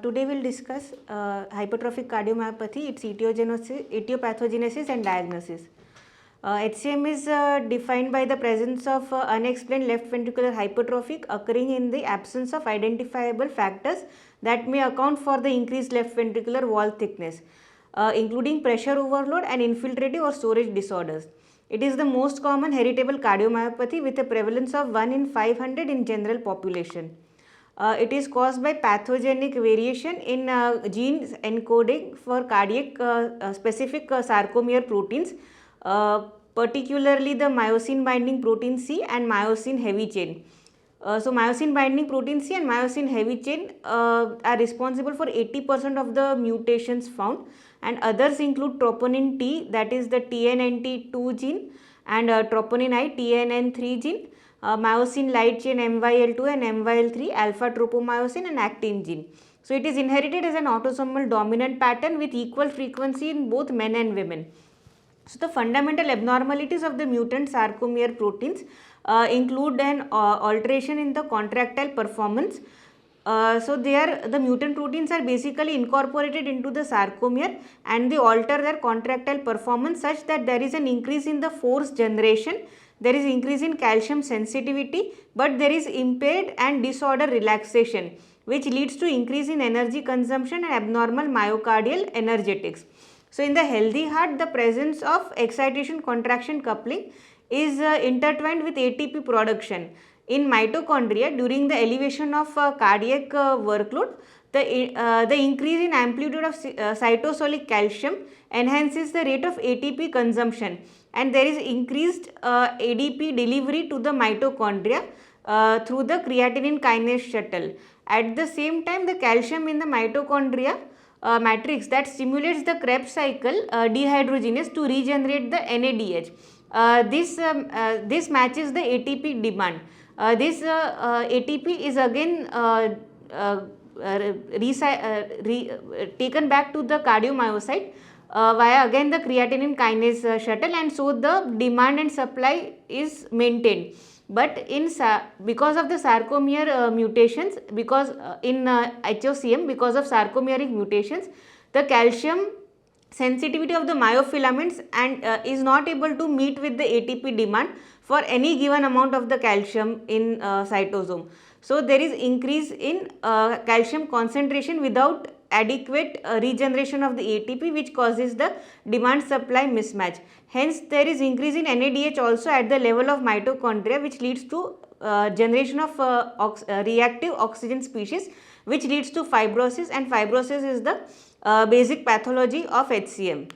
Today we'll discuss hypertrophic cardiomyopathy, its etiopathogenesis and diagnosis. HCM is defined by the presence of unexplained left ventricular hypertrophy occurring in the absence of identifiable factors that may account for the increased left ventricular wall thickness, including pressure overload and infiltrative or storage disorders. It is the most common heritable cardiomyopathy with a prevalence of 1 in 500 in general population. It is caused by pathogenic variation in genes encoding for cardiac specific sarcomere proteins, particularly the myosin binding protein C and myosin heavy chain. So, myosin binding protein C and myosin heavy chain are responsible for 80% of the mutations found, and others include troponin T, that is the TNNT2 gene, and troponin I, TNN3 gene, myosin light chain MYL2 and MYL3, alpha tropomyosin and actin gene. So, it is inherited as an autosomal dominant pattern with equal frequency in both men and women. So, the fundamental abnormalities of the mutant sarcomere proteins include an alteration in the contractile performance. The mutant proteins are basically incorporated into the sarcomere and they alter their contractile performance such that there is an increase in the force generation, there is increase in calcium sensitivity, but there is impaired and disorder relaxation, which leads to increase in energy consumption and abnormal myocardial energetics. So, in the healthy heart, the presence of excitation contraction coupling is intertwined with ATP production. In mitochondria, during the elevation of cardiac workload, the increase in amplitude of cytosolic calcium enhances the rate of ATP consumption, and there is increased ADP delivery to the mitochondria through the creatinine kinase shuttle. At the same time, the calcium in the mitochondria matrix that stimulates the Krebs cycle dehydrogenase to regenerate the NADH. This matches the ATP demand. This ATP is again taken back to the cardiomyocyte via again the creatinine kinase shuttle, and so the demand and supply is maintained. But because of the sarcomere mutations, because in HOCM, because of sarcomeric mutations, the calcium sensitivity of the myofilaments and is not able to meet with the ATP demand for any given amount of the calcium in cytosome. So, there is increase in calcium concentration without adequate regeneration of the ATP, which causes the demand supply mismatch. Hence, there is increase in NADH also at the level of mitochondria, which leads to generation of reactive oxygen species, which leads to fibrosis, and fibrosis is the basic pathology of HCM.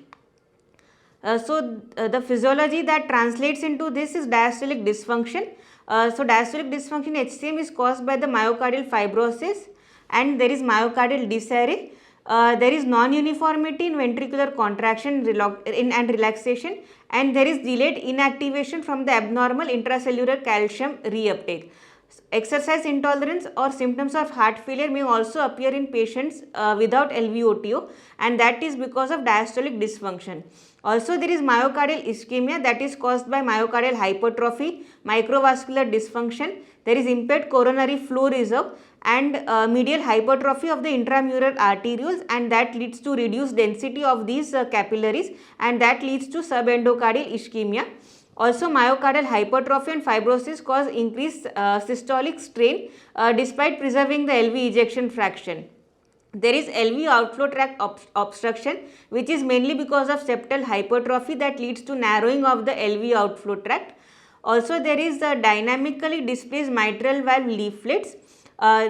The physiology that translates into this is diastolic dysfunction. Diastolic dysfunction in HCM is caused by the myocardial fibrosis, and there is myocardial disarray. There is non-uniformity in ventricular contraction and relaxation, and there is delayed inactivation from the abnormal intracellular calcium reuptake. Exercise intolerance or symptoms of heart failure may also appear in patients without LVOTO, and that is because of diastolic dysfunction. Also, there is myocardial ischemia that is caused by myocardial hypertrophy, microvascular dysfunction. There is impaired coronary flow reserve and medial hypertrophy of the intramural arterioles, and that leads to reduced density of these capillaries, and that leads to subendocardial ischemia. Also, myocardial hypertrophy and fibrosis cause increased systolic strain despite preserving the LV ejection fraction. There is LV outflow tract obstruction, which is mainly because of septal hypertrophy that leads to narrowing of the LV outflow tract. Also, there is the dynamically displaced mitral valve leaflets,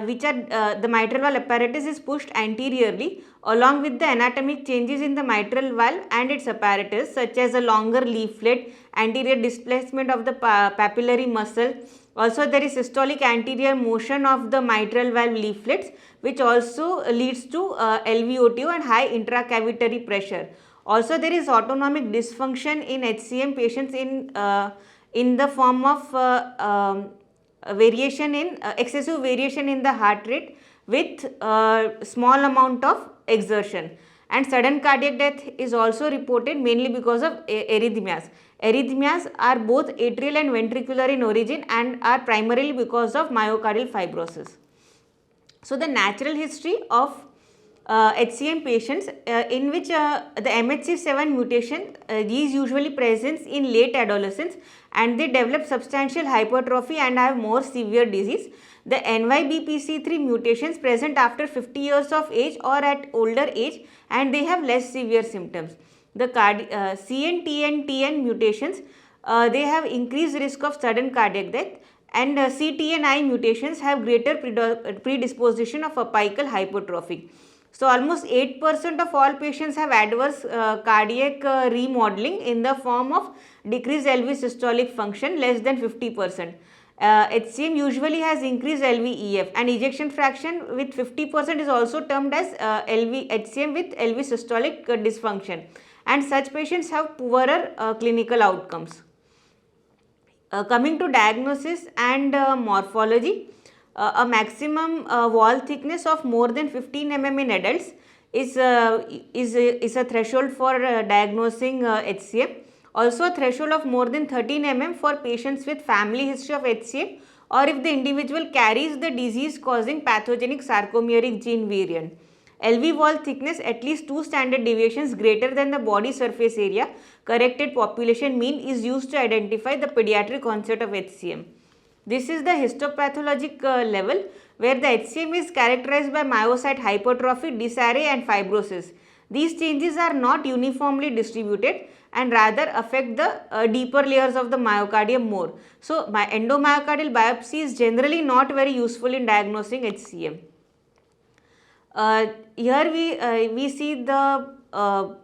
which are the mitral valve apparatus is pushed anteriorly along with the anatomic changes in the mitral valve and its apparatus, such as a longer leaflet, anterior displacement of the papillary muscle. Also, there is systolic anterior motion of the mitral valve leaflets, which also leads to LVOTO and high intracavitary pressure. Also, there is autonomic dysfunction in HCM patients in the form of excessive variation in the heart rate with small amount of exertion, and sudden cardiac death is also reported mainly because of arrhythmias. Arrhythmias are both atrial and ventricular in origin and are primarily because of myocardial fibrosis. So, the natural history of HCM patients in which the MHC7 mutation is usually present in late adolescence, and they develop substantial hypertrophy and have more severe disease. The NYBPC3 mutations present after 50 years of age or at older age, and they have less severe symptoms. The CNTN mutations, they have increased risk of sudden cardiac death, and CTNI mutations have greater predisposition of apical hypertrophy. So, almost 8% of all patients have adverse cardiac remodeling in the form of decreased LV systolic function less than 50%. HCM usually has increased LVEF, and ejection fraction with 50% is also termed as HCM with LV systolic dysfunction, and such patients have poorer clinical outcomes. Coming to diagnosis and morphology, a maximum wall thickness of more than 15 mm in adults is a threshold for diagnosing HCM. Also, a threshold of more than 13 mm for patients with family history of HCM, or if the individual carries the disease causing pathogenic sarcomeric gene variant. LV wall thickness at least 2 standard deviations greater than the body surface area corrected population mean is used to identify the pediatric onset of HCM. This is the histopathologic level, where the HCM is characterized by myocyte hypertrophy, disarray and fibrosis. These changes are not uniformly distributed and rather affect the deeper layers of the myocardium more. So, endomyocardial biopsy is generally not very useful in diagnosing HCM. Here we see the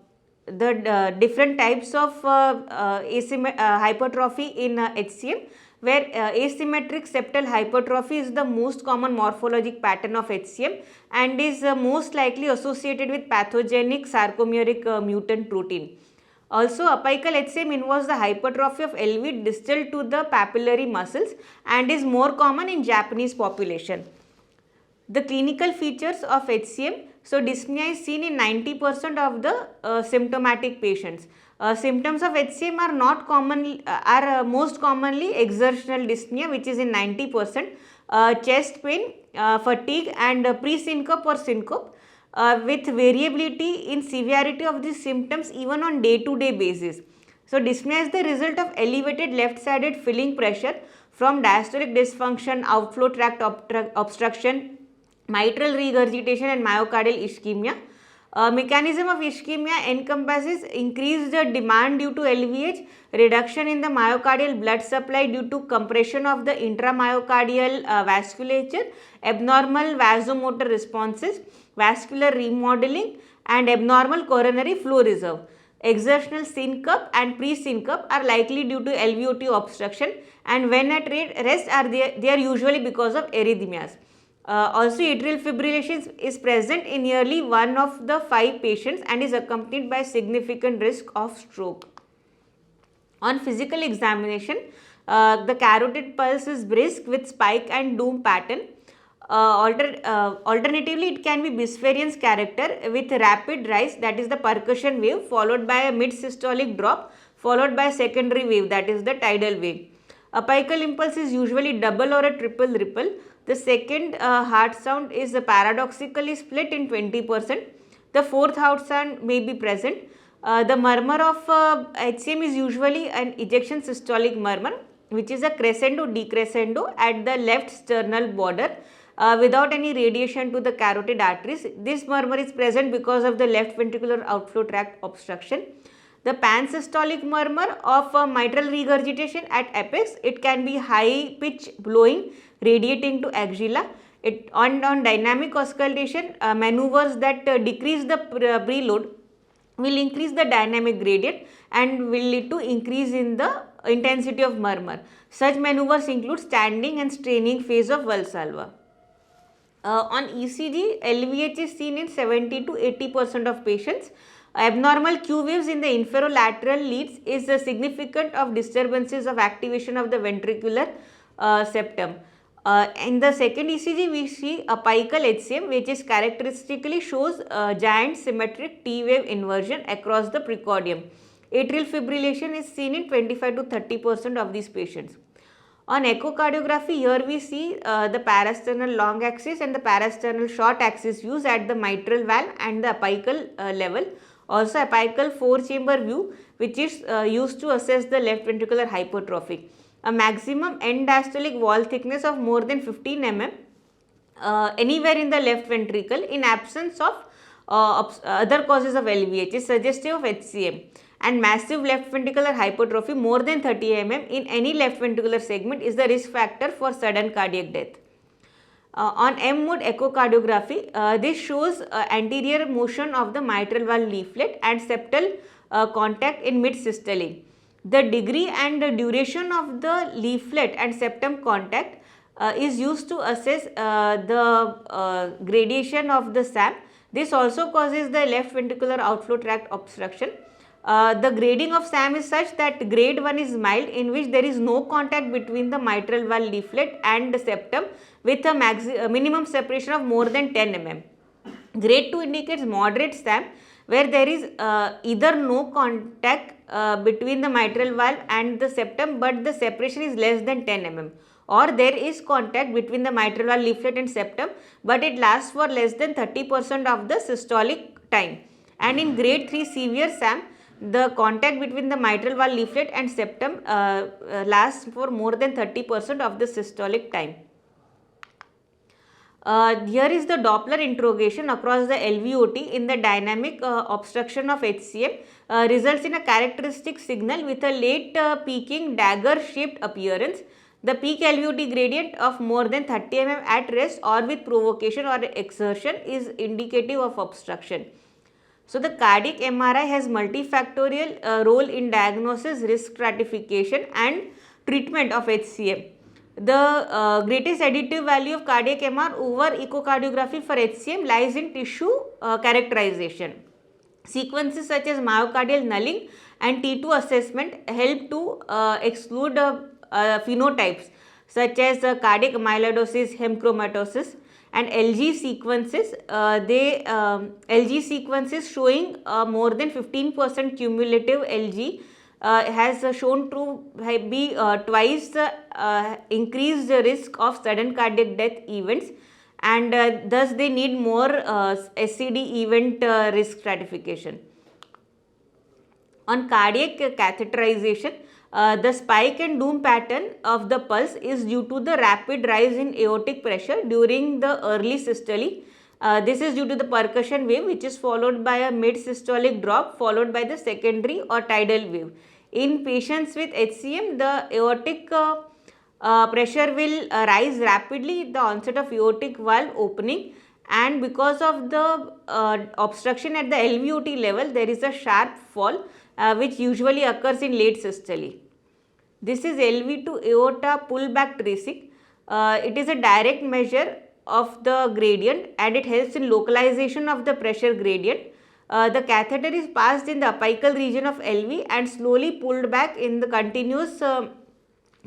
different types of hypertrophy in HCM, where asymmetric septal hypertrophy is the most common morphologic pattern of HCM and is most likely associated with pathogenic sarcomeric mutant protein. Also, apical HCM involves the hypertrophy of LV distal to the papillary muscles and is more common in Japanese population. The clinical features of HCM, so dyspnea is seen in 90% of the symptomatic patients. Symptoms of HCM are not common, most commonly exertional dyspnea, which is in 90%, chest pain, fatigue and pre-syncope or syncope, with variability in severity of these symptoms even on day-to-day basis. So, dyspnea is the result of elevated left-sided filling pressure from diastolic dysfunction, outflow tract obstruction, mitral regurgitation and myocardial ischemia. Mechanism of ischemia encompasses increased demand due to LVH, reduction in the myocardial blood supply due to compression of the intramyocardial vasculature, abnormal vasomotor responses, vascular remodeling and abnormal coronary flow reserve. Exertional syncope and pre-syncope are likely due to LVOT obstruction, and when at rest they are usually because of arrhythmias. Also, atrial fibrillation is present in nearly 1 of the 5 patients and is accompanied by significant risk of stroke. On physical examination, the carotid pulse is brisk with spike and dome pattern. Alternatively, it can be Bispherians character with rapid rise, that is the percussion wave, followed by a mid-systolic drop, followed by a secondary wave, that is the tidal wave. Apical impulse is usually double or a triple ripple. The second heart sound is paradoxically split in 20%. The fourth heart sound may be present. The murmur of HCM is usually an ejection systolic murmur, which is a crescendo decrescendo at the left sternal border without any radiation to the carotid arteries. This murmur is present because of the left ventricular outflow tract obstruction. The pansystolic murmur of mitral regurgitation at apex, it can be high pitch blowing radiating to axilla. On dynamic auscultation, maneuvers that decrease the preload will increase the dynamic gradient and will lead to increase in the intensity of murmur. Such maneuvers include standing and straining phase of Valsalva. On ECG, LVH is seen in 70 to 80% of patients. Abnormal Q waves in the inferolateral leads is significant of disturbances of activation of the ventricular septum. In the second ECG, we see apical HCM, which is characteristically shows giant symmetric T wave inversion across the precordium. Atrial fibrillation is seen in 25 to 30% of these patients. On echocardiography, here we see the parasternal long axis and the parasternal short axis views at the mitral valve and the apical level. Also apical 4-chamber view, which is used to assess the left ventricular hypertrophy. A maximum end diastolic wall thickness of more than 15 mm anywhere in the left ventricle in absence of other causes of LVH is suggestive of HCM, and massive left ventricular hypertrophy more than 30 mm in any left ventricular segment is the risk factor for sudden cardiac death. On M-mode echocardiography, this shows anterior motion of the mitral valve leaflet and septal contact in mid-systole. The degree and the duration of the leaflet and septum contact is used to assess the gradation of the SAM. This also causes the left ventricular outflow tract obstruction. The grading of SAM is such that grade 1 is mild, in which there is no contact between the mitral valve leaflet and the septum with a minimum separation of more than 10 mm. Grade 2 indicates moderate SAM, where there is either no contact between the mitral valve and the septum, but the separation is less than 10 mm, or there is contact between the mitral valve leaflet and septum, but it lasts for less than 30% of the systolic time. And in grade 3 severe SAM, the contact between the mitral valve leaflet and septum lasts for more than 30% of the systolic time. Here is the Doppler interrogation across the LVOT in the dynamic obstruction of HCM results in a characteristic signal with a late peaking dagger shaped appearance. The peak LVOT gradient of more than 30 mm at rest or with provocation or exertion is indicative of obstruction. So, the cardiac MRI has multifactorial role in diagnosis, risk stratification and treatment of HCM. The greatest additive value of cardiac MR over echocardiography for HCM lies in tissue characterization. Sequences such as myocardial nulling and T2 assessment help to exclude phenotypes such as cardiac amyloidosis, hemochromatosis, and LG sequences. LG sequences showing more than 15% cumulative LG has shown to be twice increased risk of sudden cardiac death events, and thus they need more SCD event risk stratification. On cardiac catheterization, the spike and doom pattern of the pulse is due to the rapid rise in aortic pressure during the early systole. This is due to the percussion wave, which is followed by a mid-systolic drop followed by the secondary or tidal wave. In patients with HCM, the aortic pressure will rise rapidly at the onset of aortic valve opening, and because of the obstruction at the LVOT level, there is a sharp fall which usually occurs in late systole. This is LV to aorta pullback tracing. It is a direct measure of the gradient and it helps in localization of the pressure gradient. The catheter is passed in the apical region of LV and slowly pulled back in the continuous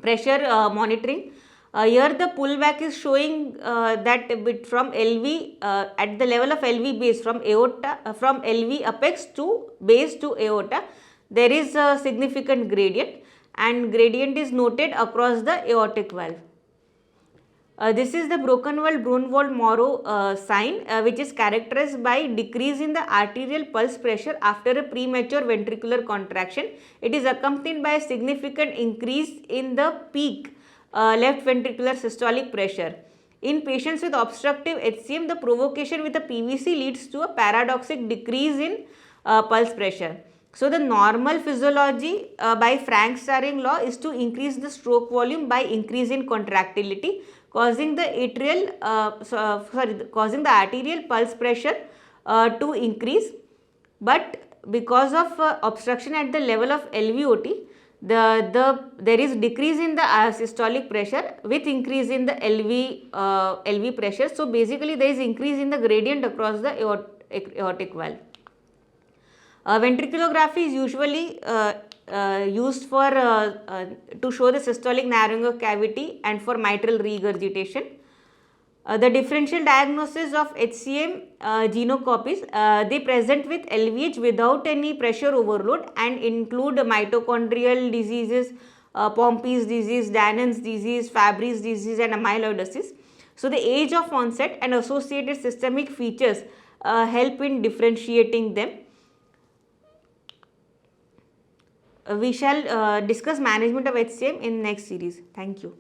pressure monitoring. Here the pullback is showing that bit from LV at the level of LV base, from aorta, from LV apex to base to aorta, there is a significant gradient, and gradient is noted across the aortic valve. This is the Brokenwald-Brunwald-Morrow sign, which is characterized by decrease in the arterial pulse pressure after a premature ventricular contraction. It is accompanied by a significant increase in the peak left ventricular systolic pressure. In patients with obstructive HCM, the provocation with a PVC leads to a paradoxic decrease in pulse pressure. So, the normal physiology by Frank-Starling law is to increase the stroke volume by increase in contractility, causing the arterial pulse pressure to increase, but because of obstruction at the level of LVOT, there is decrease in the systolic pressure with increase in the LV pressure. So, basically there is increase in the gradient across the aortic valve. Ventriculography is usually used for to show the systolic narrowing of cavity and for mitral regurgitation. The differential diagnosis of HCM genocopies, they present with LVH without any pressure overload and include mitochondrial diseases, Pompey's disease, Dannon's disease, Fabry's disease and amyloidosis. So the age of onset and associated systemic features help in differentiating them. We shall discuss management of HCM in next series. Thank you.